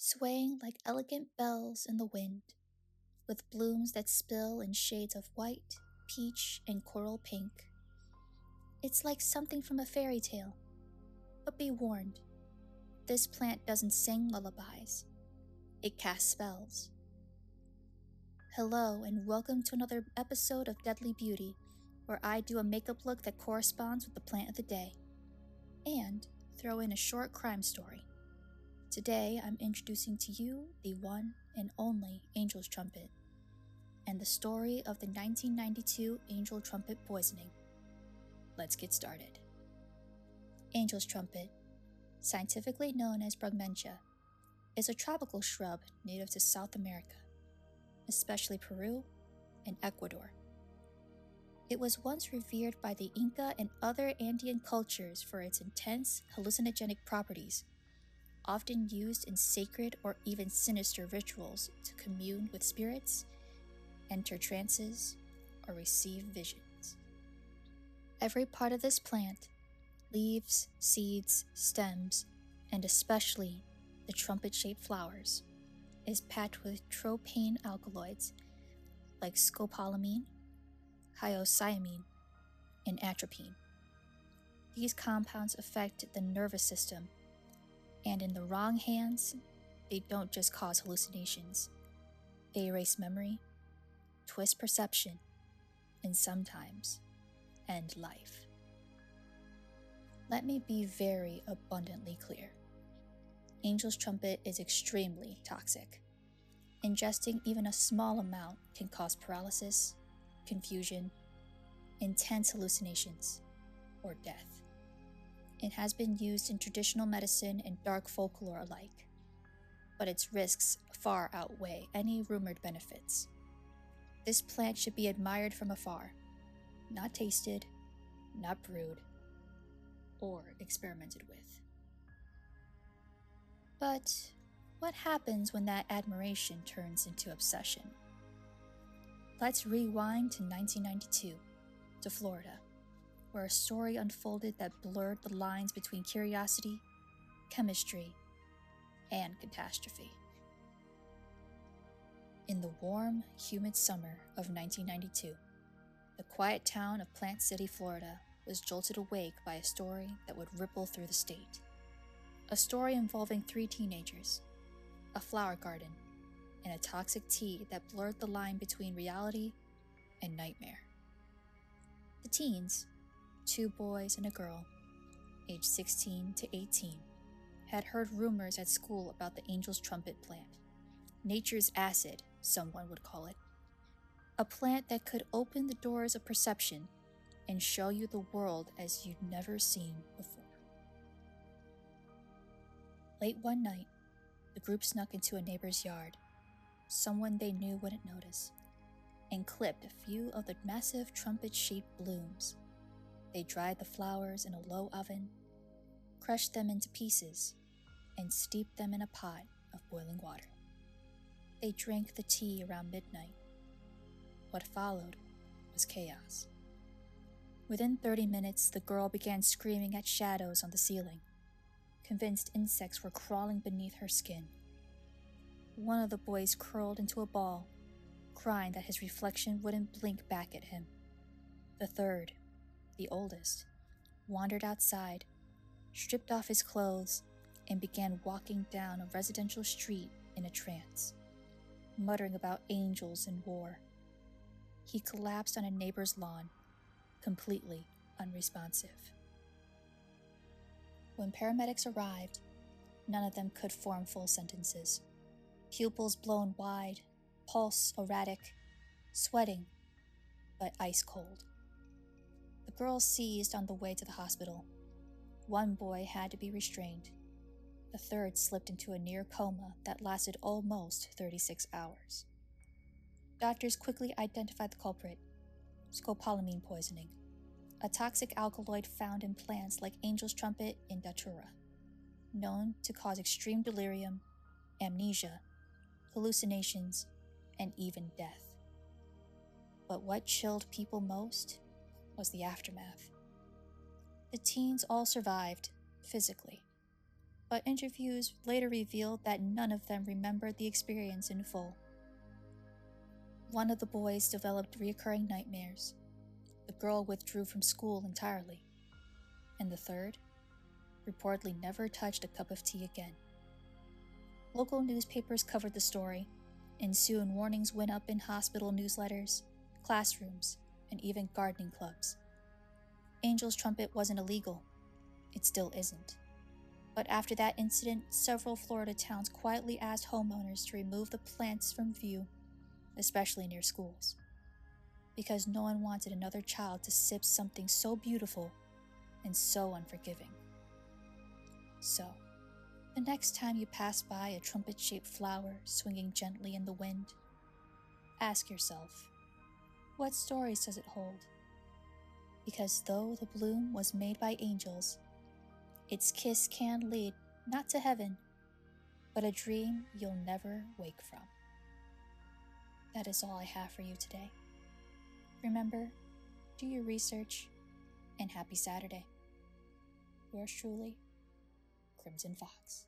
swaying like elegant bells in the wind, with blooms that spill in shades of white, peach, and coral pink. It's like something from a fairy tale. But be warned, this plant doesn't sing lullabies. It casts spells. Hello, and welcome to another episode of Deadly Beauty, where I do a makeup look that corresponds with the plant of the day, and throw in a short crime story. Today, I'm introducing to you the one and only Angel's Trumpet, and the story of the 1992 Angel Trumpet poisoning. Let's get started. Angel's Trumpet, scientifically known as Brugmansia, is a tropical shrub native to South America, especially Peru and Ecuador. It was once revered by the Inca and other Andean cultures for its intense hallucinogenic properties, often used in sacred or even sinister rituals to commune with spirits, enter trances, or receive visions. Every part of this plant, leaves, seeds, stems, and especially the trumpet-shaped flowers, is packed with tropane alkaloids like scopolamine, hyoscyamine, and atropine. These compounds affect the nervous system, and in the wrong hands, they don't just cause hallucinations. They erase memory, twist perception, and sometimes end life. Let me be very abundantly clear. Angel's Trumpet is extremely toxic. Ingesting even a small amount can cause paralysis, confusion, intense hallucinations, or death. It has been used in traditional medicine and dark folklore alike, but its risks far outweigh any rumored benefits. This plant should be admired from afar, not tasted, not brewed, or experimented with. But what happens when that admiration turns into obsession? Let's rewind to 1992, to Florida, where a story unfolded that blurred the lines between curiosity, chemistry, and catastrophe. In the warm, humid summer of 1992, the quiet town of Plant City, Florida, was jolted awake by a story that would ripple through the state. A story involving 3 teenagers, a flower garden, and a toxic tea that blurred the line between reality and nightmare. The teens, 2 boys and a girl, aged 16 to 18, had heard rumors at school about the Angel's Trumpet plant. Nature's acid, someone would call it. A plant that could open the doors of perception and show you the world as you'd never seen before. Late one night, the group snuck into a neighbor's yard, someone they knew wouldn't notice, and clipped a few of the massive trumpet-shaped blooms. They dried the flowers in a low oven, crushed them into pieces, and steeped them in a pot of boiling water. They drank the tea around midnight. What followed was chaos. Within 30 minutes, the girl began screaming at shadows on the ceiling, convinced insects were crawling beneath her skin. One of the boys curled into a ball, crying that his reflection wouldn't blink back at him. The third, the oldest, wandered outside, stripped off his clothes, and began walking down a residential street in a trance, muttering about angels and war. He collapsed on a neighbor's lawn, completely unresponsive. When paramedics arrived, none of them could form full sentences. Pupils blown wide, pulse erratic, sweating, but ice cold. The girls seized on the way to the hospital. One boy had to be restrained. The third slipped into a near coma that lasted almost 36 hours. Doctors quickly identified the culprit: scopolamine poisoning, a toxic alkaloid found in plants like Angel's Trumpet and Datura, known to cause extreme delirium, amnesia, hallucinations, and even death. But what chilled people most was the aftermath. The teens all survived, physically, but interviews later revealed that none of them remembered the experience in full. One of the boys developed recurring nightmares. The girl withdrew from school entirely. And the third reportedly never touched a cup of tea again. Local newspapers covered the story, and soon warnings went up in hospital newsletters, classrooms, and even gardening clubs. Angel's Trumpet wasn't illegal. It still isn't. But after that incident, several Florida towns quietly asked homeowners to remove the plants from view, especially near schools, because no one wanted another child to sip something so beautiful and so unforgiving. So, the next time you pass by a trumpet-shaped flower swinging gently in the wind, ask yourself, what stories does it hold? Because though the bloom was made by angels, its kiss can lead not to heaven, but a dream you'll never wake from. That is all I have for you today. Remember, do your research, and happy Saturday. Yours truly, Crimson Fox.